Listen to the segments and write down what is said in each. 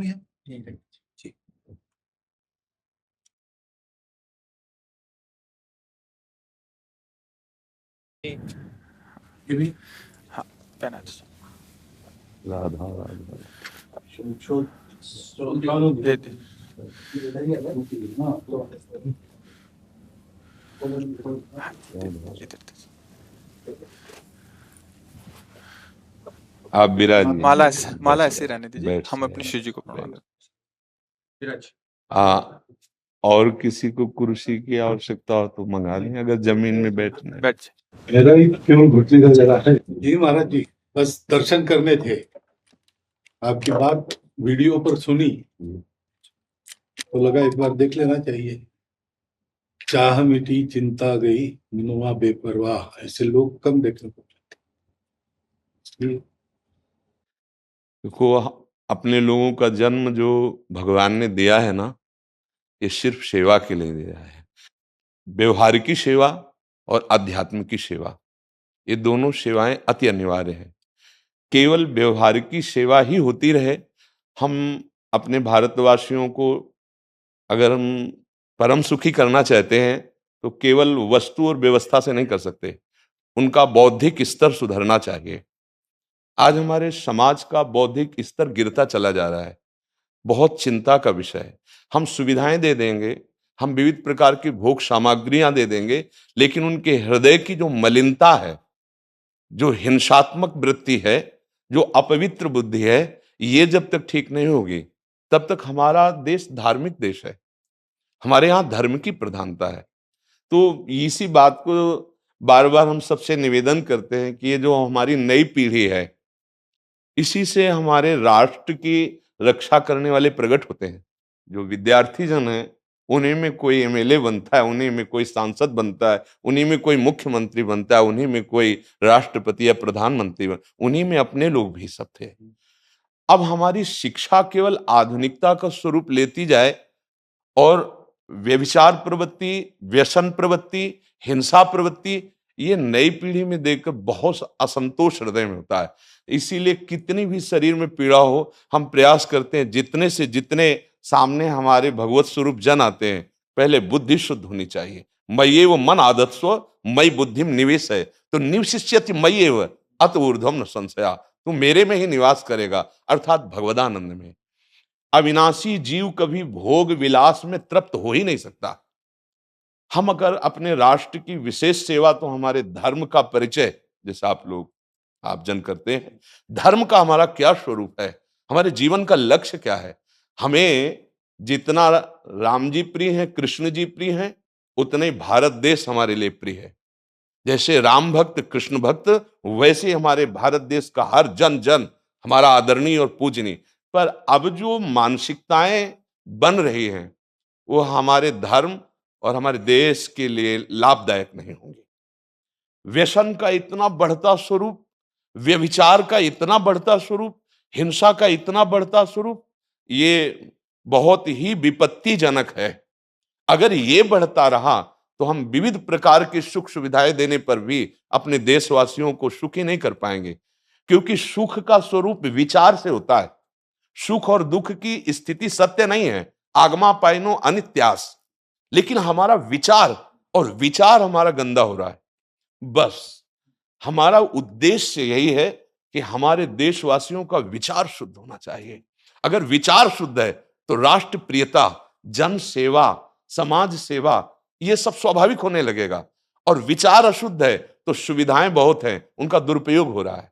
हुई है। जी ये भी हाँ पेनाल्टी राधा राधा दे दे इधर दे। आप विराजिए, माला ऐसे रहने दीजिए, बैठ हम जाइए। अपनी शिव जी को प्रणाम करें। विराज और किसी को कुर्सी की आवश्यकता हो तो मंगा लें, अगर जमीन में बैठना है। बैठ जाए। मेरा ही केवल घुटने का जगह है। जी महाराज जी, बस दर्शन करने थे। आपकी बात वीडियो पर सुनी तो लगा एक बार देख लेना चाहिए। चाह मिटी चिंता गई, मनुआ बेपरवाह, ऐसे लोग कम देखने को मिलते। देखो, अपने लोगों का जन्म जो भगवान ने दिया है ना, ये सिर्फ सेवा के लिए दिया है। व्यवहारिकी सेवा और आध्यात्म की सेवा, ये दोनों सेवाएं अति अनिवार्य हैं। केवल व्यवहारिकी सेवा ही होती रहे, हम अपने भारतवासियों को अगर हम परम सुखी करना चाहते हैं तो केवल वस्तु और व्यवस्था से नहीं कर सकते, उनका बौद्धिक स्तर सुधरना चाहिए। आज हमारे समाज का बौद्धिक स्तर गिरता चला जा रहा है, बहुत चिंता का विषय है। हम सुविधाएं दे देंगे, हम विविध प्रकार की भोग सामग्रियां दे देंगे, लेकिन उनके हृदय की जो मलिनता है, जो हिंसात्मक वृत्ति है, जो अपवित्र बुद्धि है, ये जब तक ठीक नहीं होगी तब तक हमारा देश धार्मिक देश है, हमारे यहाँ धर्म की प्रधानता है। तो इसी बात को बार बार हम सबसे निवेदन करते हैं कि ये जो हमारी नई पीढ़ी है, इसी से हमारे राष्ट्र की रक्षा करने वाले प्रकट होते हैं। जो विद्यार्थी जन है, उन्हीं में कोई एमएलए बनता है, उन्हीं में कोई सांसद बनता है, उन्हीं में कोई मुख्यमंत्री बनता है, उन्हीं में कोई राष्ट्रपति या प्रधानमंत्री उन्हीं में अपने लोग भी सब थे। अब हमारी शिक्षा केवल आधुनिकता का स्वरूप लेती जाए और व्यभिचार प्रवृत्ति, व्यसन प्रवृत्ति, हिंसा प्रवृत्ति, ये नई पीढ़ी में देखकर बहुत असंतोष हृदय में होता है। इसीलिए कितनी भी शरीर में पीड़ा हो, हम प्रयास करते हैं जितने से जितने सामने हमारे भगवत स्वरूप जन आते हैं, पहले बुद्धि शुद्ध होनी चाहिए। मय्ये वो मन आदत्स्व मयि बुद्धिम निवेश है, तो निवशिष्यति मय्ये व अत ऊर्ध्वम न संशया, तू मेरे में ही निवास करेगा, अर्थात भगवदानंद में। अविनाशी जीव कभी भोग विलास में तृप्त हो ही नहीं सकता। हम अगर अपने राष्ट्र की विशेष सेवा, तो हमारे धर्म का परिचय, जैसे आप जन करते हैं, धर्म का हमारा क्या स्वरूप है, हमारे जीवन का लक्ष्य क्या है। हमें जितना राम जी प्रिय हैं, कृष्ण जी प्रिय हैं, उतने भारत देश हमारे लिए प्रिय है। जैसे राम भक्त, कृष्ण भक्त, वैसे ही हमारे भारत देश का हर जन जन हमारा आदरणीय और पूजनीय। पर अब जो मानसिकताएं बन रही हैं, वो हमारे धर्म और हमारे देश के लिए लाभदायक नहीं होंगी। व्यसन का इतना बढ़ता स्वरूप, व्यभिचार का इतना बढ़ता स्वरूप, हिंसा का इतना बढ़ता स्वरूप, ये बहुत ही विपत्तिजनक है। अगर ये बढ़ता रहा तो हम विविध प्रकार की सुख सुविधाएं देने पर भी अपने देशवासियों को सुखी नहीं कर पाएंगे, क्योंकि सुख का स्वरूप विचार से होता है। सुख और दुख की स्थिति सत्य नहीं है, आगमा पाइनो अनित्यास, लेकिन हमारा विचार, और विचार हमारा गंदा हो रहा है। बस हमारा उद्देश्य यही है कि हमारे देशवासियों का विचार शुद्ध होना चाहिए। अगर विचार शुद्ध है तो राष्ट्र प्रियता, जन सेवा, समाज सेवा, ये सब स्वाभाविक होने लगेगा। और विचार अशुद्ध है तो सुविधाएं बहुत हैं, उनका दुरुपयोग हो रहा है।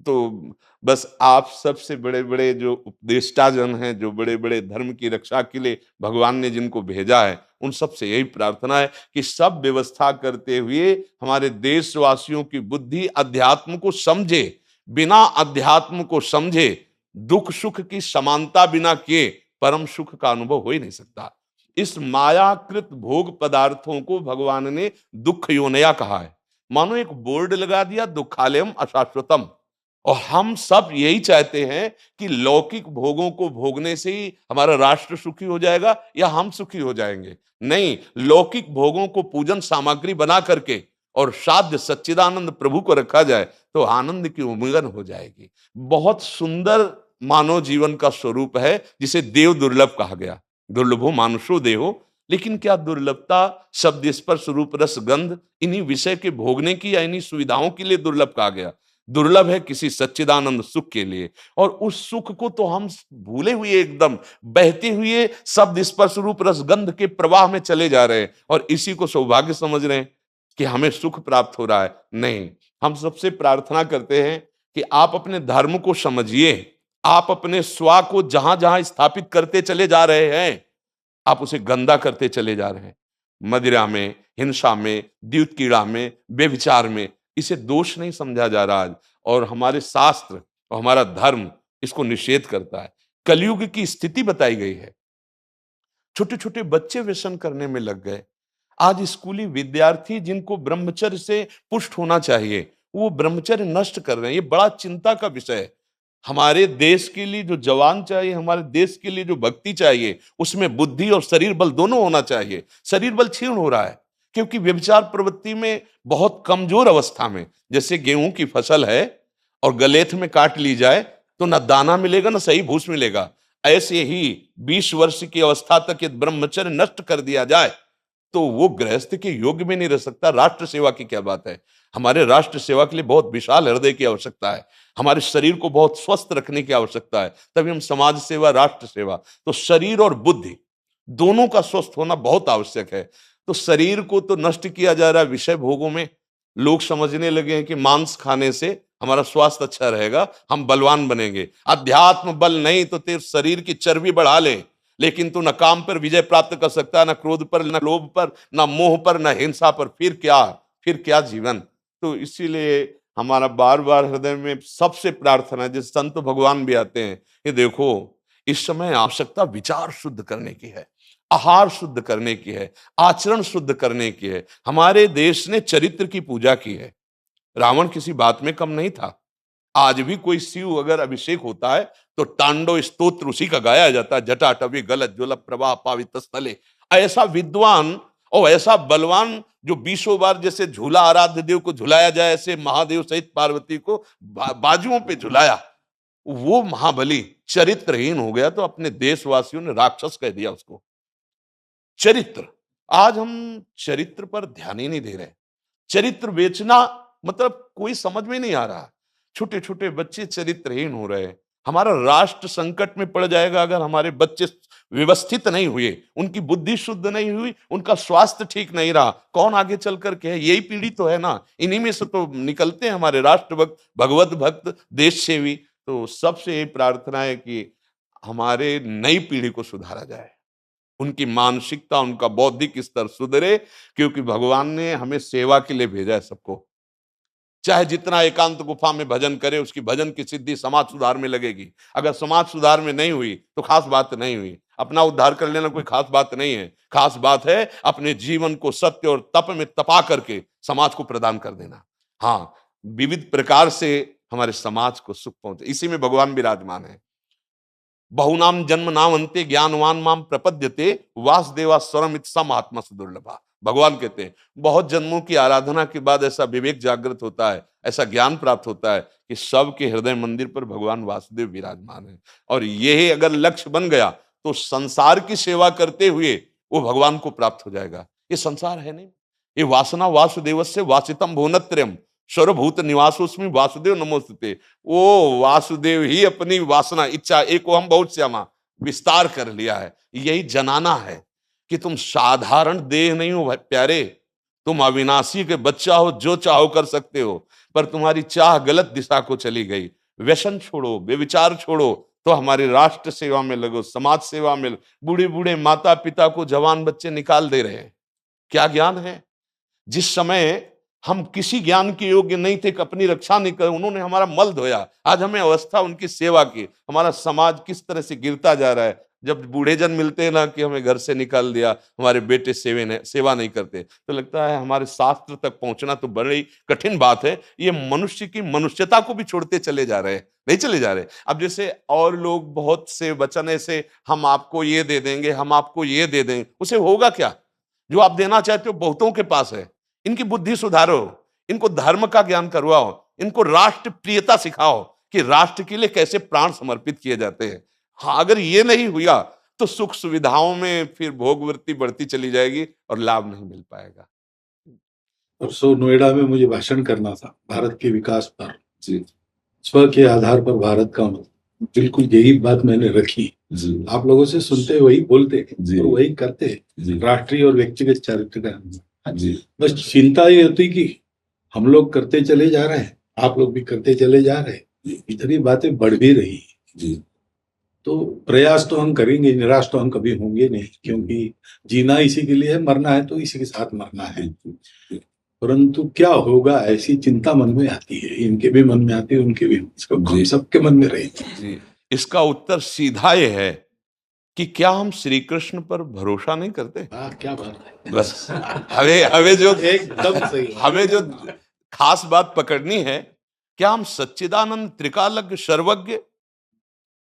तो बस आप सबसे बड़े बड़े जो उपदेष्टा जन हैं, जो बड़े बड़े धर्म की रक्षा के लिए भगवान ने जिनको भेजा है, उन सबसे यही प्रार्थना है कि सब व्यवस्था करते हुए हमारे देशवासियों की बुद्धि अध्यात्म को समझे। बिना अध्यात्म को समझे दुख सुख की समानता बिना किए परम सुख का अनुभव हो ही नहीं सकता। इस मायाकृत भोग पदार्थों को भगवान ने दुख योनया कहा है। मानो एक बोर्ड लगा दिया, दुखालयम अशाश्वतम। और हम सब यही चाहते हैं कि लौकिक भोगों को भोगने से ही हमारा राष्ट्र सुखी हो जाएगा या हम सुखी हो जाएंगे। नहीं, लौकिक भोगों को पूजन सामग्री बना करके और साध्य सच्चिदानंद प्रभु को रखा जाए तो आनंद की उमंगन हो जाएगी। बहुत सुंदर मानव जीवन का स्वरूप है, जिसे देव दुर्लभ कहा गया। दुर्लभो मानुषो देहो। लेकिन क्या दुर्लभता शब्द स्पर्श रूप रस गंध इन्हीं विषय के भोगने की या इन्हीं सुविधाओं के लिए दुर्लभ कहा गया? दुर्लभ है किसी सच्चिदानंद सुख के लिए। और उस सुख को तो हम भूले हुए, एकदम बहते हुए शब्द स्पर्श रूप रस गंध के प्रवाह में चले जा रहे हैं और इसी को सौभाग्य समझ रहे हैं कि हमें सुख प्राप्त हो रहा है। नहीं, हम सबसे प्रार्थना करते हैं कि आप अपने धर्म को समझिए। आप अपने स्वा को जहां जहां स्थापित करते चले जा रहे हैं, आप उसे गंदा करते चले जा रहे हैं। मदिरा में, हिंसा में, द्यूत कीड़ा में, व्यभिचार में। इसे दोष नहीं समझा जा रहा आज। और हमारे शास्त्र और हमारा धर्म इसको निषेध करता है। कलयुग की स्थिति बताई गई है। छोटे छोटे बच्चे व्यसन करने में लग गए। आज स्कूली विद्यार्थी जिनको ब्रह्मचर्य से पुष्ट होना चाहिए, वो ब्रह्मचर्य नष्ट कर रहे हैं। ये बड़ा चिंता का विषय है। हमारे देश के लिए जो जवान चाहिए, हमारे देश के लिए जो भक्ति चाहिए, उसमें बुद्धि और शरीर बल दोनों होना चाहिए। शरीर बल क्षीण हो रहा है क्योंकि व्यभिचार प्रवृत्ति में बहुत कमजोर अवस्था में, जैसे गेहूं की फसल है और गलेथ में काट ली जाए तो न दाना मिलेगा न सही भूस मिलेगा। ऐसे ही 20 वर्ष की अवस्था तक यदि ब्रह्मचर्य नष्ट कर दिया जाए तो वो गृहस्थ के योग्य में नहीं रह सकता। राष्ट्र सेवा की क्या बात है। हमारे राष्ट्र सेवा के लिए बहुत विशाल हृदय की आवश्यकता है। हमारे शरीर को बहुत स्वस्थ रखने की आवश्यकता है, तभी हम समाज सेवा, राष्ट्र सेवा। तो शरीर और बुद्धि दोनों का स्वस्थ होना बहुत आवश्यक है। तो शरीर को तो नष्ट किया जा रहा है विषय भोगों में। लोग समझने लगे हैं कि मांस खाने से हमारा स्वास्थ्य अच्छा रहेगा, हम बलवान बनेंगे। अध्यात्म बल नहीं तो तेरे शरीर की चर्बी बढ़ा ले, लेकिन तू न काम पर विजय प्राप्त कर सकता, न क्रोध पर, न लोभ पर, न मोह पर, न हिंसा पर। फिर क्या जीवन। तो इसीलिए हमारा बार बार हृदय में सबसे प्रार्थना है, जिस संत भगवान भी आते हैं, ये देखो इस समय आवश्यकता विचार शुद्ध करने की है, आहार शुद्ध करने की है, आचरण शुद्ध करने की है। हमारे देश ने चरित्र की पूजा की है। रावण किसी बात में कम नहीं था। आज भी कोई शिव अगर अभिषेक होता है तो तांडव स्तोत्र उसी का गाया जाता है। जटाटवी गलत ज्वलप प्रवाह पावित स्थले। ऐसा विद्वान और ऐसा बलवान जो 20 बार जैसे झूला आराध्य देव को झुलाया जाए, ऐसे महादेव सहित पार्वती को बाजुओं पे झुलाया, वो महाबली चरित्रहीन हो गया तो अपने देशवासियों ने राक्षस कह दिया उसको। चरित्र, आज हम चरित्र पर ध्यान ही नहीं दे रहे। चरित्र बेचना मतलब कोई समझ में नहीं आ रहा। छोटे छोटे बच्चे चरित्रहीन हो रहे हैं। हमारा राष्ट्र संकट में पड़ जाएगा अगर हमारे बच्चे व्यवस्थित नहीं हुए, उनकी बुद्धि शुद्ध नहीं हुई, उनका स्वास्थ्य ठीक नहीं रहा। कौन आगे चल कर के है? यही पीढ़ी तो है ना। इन्हीं में से तो निकलते हैं हमारे राष्ट्र भक्त, भगवत भक्त, देश सेवी। तो सबसे यही प्रार्थना है कि हमारे नई पीढ़ी को सुधारा जाए, उनकी मानसिकता, उनका बौद्धिक स्तर सुधरे, क्योंकि भगवान ने हमें सेवा के लिए भेजा है सबको। चाहे जितना एकांत गुफा में भजन करे, उसकी भजन की सिद्धि समाज सुधार में लगेगी। अगर समाज सुधार में नहीं हुई तो खास बात नहीं हुई। अपना उद्धार कर लेना कोई खास बात नहीं है। खास बात है अपने जीवन को सत्य और तप में तपा करके समाज को प्रदान कर देना। हाँ, विविध प्रकार से हमारे समाज को सुख पहुंचे, इसी में भगवान विराजमान है। बहुनाम जन्म नाम अंते ज्ञानवान माम प्रपद्यते वासुदेवा स्वरम सम आत्मा सुदुर्लभा। भगवान कहते हैं बहुत जन्मों की आराधना के बाद ऐसा विवेक जागृत होता है, ऐसा ज्ञान प्राप्त होता है कि सबके हृदय मंदिर पर भगवान वासुदेव विराजमान है। और यही अगर लक्ष्य बन गया तो संसार की सेवा करते हुए वो भगवान को प्राप्त हो जाएगा। ये संसार है नहीं, ये वासना वासुदेवस्य वासितम भुवनत्रयम् सर्वभूत निवासोस्मि वासुदेव नमोस्तुते। वो वासुदेव ही अपनी वासना, इच्छा, एको हम बहुत श्यामा विस्तार कर लिया है। यही जनाना है कि तुम साधारण देह नहीं हो प्यारे, तुम अविनाशी के बच्चा हो, जो चाहो कर सकते हो। पर तुम्हारी चाह गलत दिशा को चली गई। व्यसन छोड़ो, व्यभिचार छोड़ो, तो हमारी राष्ट्र सेवा में लगो, समाज सेवा में। बूढ़े बूढ़े माता पिता को जवान बच्चे निकाल दे रहे हैं। क्या ज्ञान है? जिस समय हम किसी ज्ञान के योग्य नहीं थे, अपनी रक्षा नहीं कर, उन्होंने हमारा मल धोया। आज हमें अवस्था उनकी सेवा की। हमारा समाज किस तरह से गिरता जा रहा है। जब बूढ़े जन मिलते हैं ना कि हमें घर से निकाल दिया, हमारे बेटे सेवा नहीं करते, तो लगता है हमारे शास्त्र तक पहुंचना तो बड़ी कठिन बात है। ये मनुष्य की मनुष्यता को भी छोड़ते चले जा रहे हैं, नहीं चले जा रहे। अब जैसे और लोग बहुत से वचन ऐसे, हम आपको ये दे देंगे, हम आपको ये दे देंगे, उसे होगा क्या? जो आप देना चाहते हो बहुतों के पास है। इनकी बुद्धि सुधारो, इनको धर्म का ज्ञान करवाओ, इनको राष्ट्र प्रियता सिखाओ, कि राष्ट्र के लिए कैसे प्राण समर्पित किए जाते हैं। हाँ, अगर ये नहीं हुआ तो सुख सुविधाओं में फिर भोगवृत्ति बढ़ती चली जाएगी और लाभ नहीं मिल पाएगा। परसों नोएडा में मुझे भाषण करना था भारत के विकास पर। स्व के आधार पर भारत का मत, बिल्कुल यही बात मैंने रखी। आप लोगों से सुनते वही बोलते और वही करते, राष्ट्रीय और व्यक्तिगत चरित्र का। बस चिंता ये होती कि हम लोग करते चले जा रहे हैं, आप लोग भी करते चले जा रहे हैं, इतनी बातें बढ़ भी रही है। तो प्रयास तो हम करेंगे, निराश तो हम कभी होंगे नहीं, क्योंकि जीना इसी के लिए है, मरना है तो इसी के साथ मरना है। परंतु क्या होगा ऐसी चिंता मन में आती है, इनके भी मन में आती है, उनके भी, सबके मन में रहेगी। इसका उत्तर सीधा ये है कि क्या हम श्री कृष्ण पर भरोसा नहीं करते? क्या बात है। बस हमें जो एकदम सही, हमें जो खास बात पकड़नी है, क्या हम सच्चिदानंद त्रिकालज्ञ सर्वज्ञ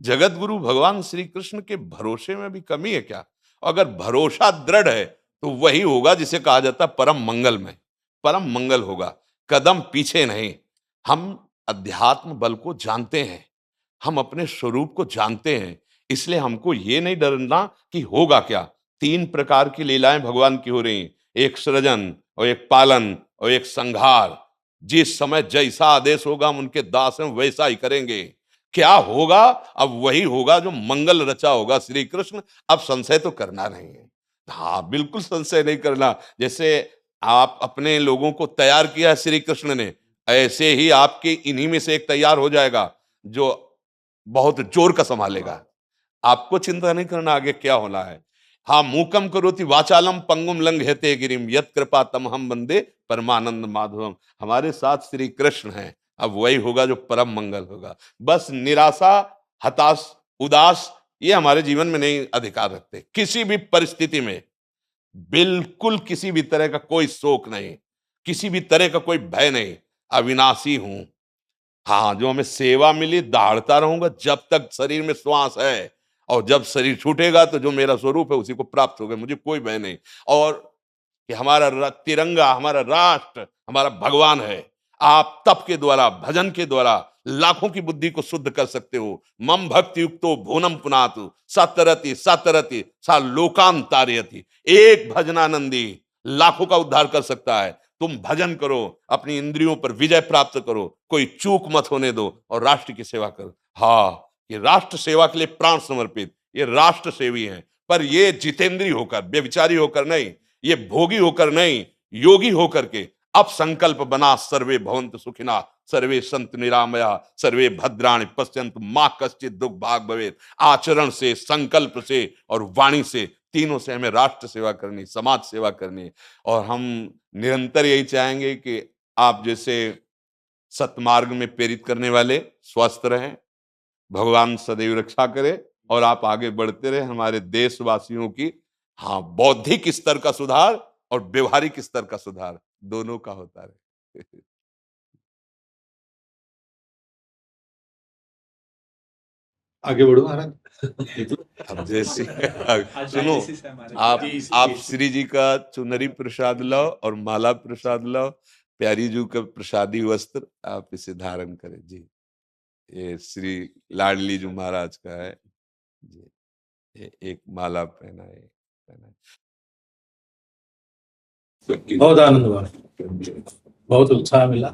जगत गुरु भगवान श्री कृष्ण के भरोसे में भी कमी है क्या? अगर भरोसा दृढ़ है तो वही होगा जिसे कहा जाता है परम मंगल में, परम मंगल होगा, कदम पीछे नहीं। हम अध्यात्म बल को जानते हैं, हम अपने स्वरूप को जानते हैं, इसलिए हमको ये नहीं डरना कि होगा क्या। 3 प्रकार की लीलाएं भगवान की हो रही, एक सृजन और एक पालन और एक संहार। जिस समय जैसा आदेश होगा हम उनके दास हैं, वैसा ही करेंगे। क्या होगा? अब वही होगा जो मंगल रचा होगा श्री कृष्ण। अब संशय तो करना नहीं है। हाँ, बिल्कुल संशय नहीं करना। जैसे आप अपने लोगों को तैयार किया है श्री कृष्ण ने, ऐसे ही आपके इन्हीं में से एक तैयार हो जाएगा जो बहुत जोर का संभालेगा। आपको चिंता नहीं करना आगे क्या होना है। हाँ, मूकम करोति वाचालम पंगुम लंघयते गिरिम यत् कृपा तमहम वंदे परमानंद माधवम। हमारे साथ श्री कृष्ण हैं, अब वही होगा जो परम मंगल होगा। बस निराशा, हताश, उदास ये हमारे जीवन में नहीं अधिकार रखते। किसी भी परिस्थिति में बिल्कुल किसी भी तरह का कोई शोक नहीं, किसी भी तरह का कोई भय नहीं। अविनाशी हूं। हाँ, जो हमें सेवा मिली दहाड़ता रहूंगा जब तक शरीर में श्वास है, और जब शरीर छूटेगा तो जो मेरा स्वरूप है उसी को प्राप्त होगा। मुझे कोई भय नहीं। और कि हमारा तिरंगा, हमारा राष्ट्र, हमारा भगवान है। आप तप के द्वारा, भजन के द्वारा लाखों की बुद्धि को शुद्ध कर सकते हो। मम भक्ति युक्तो भुवनम पुनातु सतरति सतरति सा लोकान तारयति। एक भजनानंदी लाखों का उद्धार कर सकता है। तुम भजन करो, अपनी इंद्रियों पर विजय प्राप्त करो, कोई चूक मत होने दो और राष्ट्र की सेवा करो। हाँ, ये राष्ट्र सेवा के लिए प्राण समर्पित, ये राष्ट्र सेवी हैं। पर ये जितेंद्रीय होकर, व्यभिचारी होकर नहीं, ये भोगी होकर नहीं, योगी होकर के अब संकल्प बना, सर्वे भवन्तु सुखिना सर्वे संतु निरामया सर्वे भद्राणि पश्यन्तु मां कश्चित् दुख भाग भवेत्। आचरण से, संकल्प से और वाणी से, तीनों से हमें राष्ट्र सेवा करनी, समाज सेवा करनी। और हम निरंतर यही चाहेंगे कि आप जैसे सतमार्ग में प्रेरित करने वाले स्वस्थ रहें, भगवान सदैव रक्षा करे और आप आगे बढ़ते रहे। हमारे देशवासियों की हाँ बौद्धिक स्तर का सुधार और व्यवहारिक स्तर का सुधार दोनों का होता रहे। आगे बढ़ो महाराज। अब जैसे सुनो, आप श्री जी का चुनरी प्रसाद लाओ और माला प्रसाद लाओ, प्यारी जी का प्रसादी वस्त्र आप इसे धारण करें जी। ये श्री लाडली जी महाराज का है जी, ये एक माला पहनाए। बहुत आनंद हुआ, बहुत उत्साह मिला,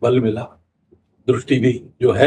बल मिला, दृष्टि भी जो है